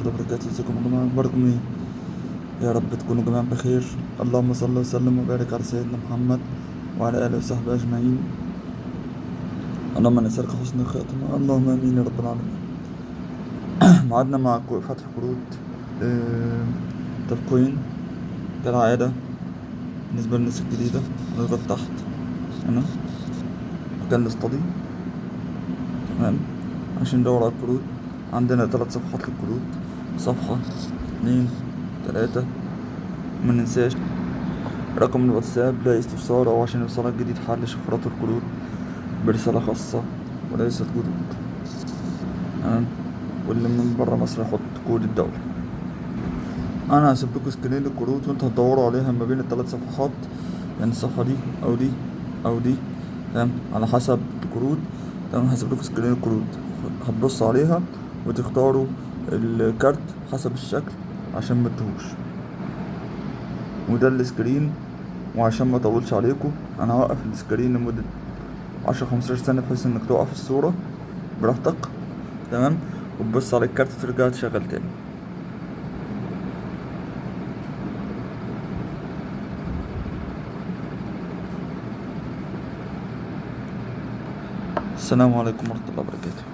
الله وبركاته. ازيكم يا جماعة؟ اخباركم ايه؟ يا رب تكونوا جميعا بخير. اللهم صل وسلم وبارك على سيدنا محمد وعلى اله وصحبه اجمعين. اللهم نسألك حسن الخاتمة، اللهم امين يا رب العالمين. معادنا مع فتح كروت آه، تبقين كالعادة. بالنسبة للناس الجديدة نضغط تحت هنا مكان الاستادي، تمام، عشان ندور على الكروت. عندنا 3 صفحات للكروت، صفحة 2 3. مننساش رقم الواتساب لا استفسار أو عشان يوصلك جديد حل شفرات الكروت برسالة خاصة وليست جدود، تمام. واللي من برا مصر يحط كود الدولة. أنا هسيب لكم سكرين الكروت وانتوا هتدوروا عليها ما بين ال3 صفحات، يعني الصفحة دي أو دي أو دي، تمام، على حسب الكروت. تمام، هسيب لكم سكرين الكروت هتبصوا عليها وتختاروا الكارت حسب الشكل عشان ما تتوهوش. وده السكرين. وعشان ما اطولش عليكم انا هوقف السكرين لمدة 10 15 ثانية بحيث انك توقف الصورة براحتك، تمام، وتبص على الكارت ترجع تشغل تاني. السلام عليكم ورحمة الله وبركاته.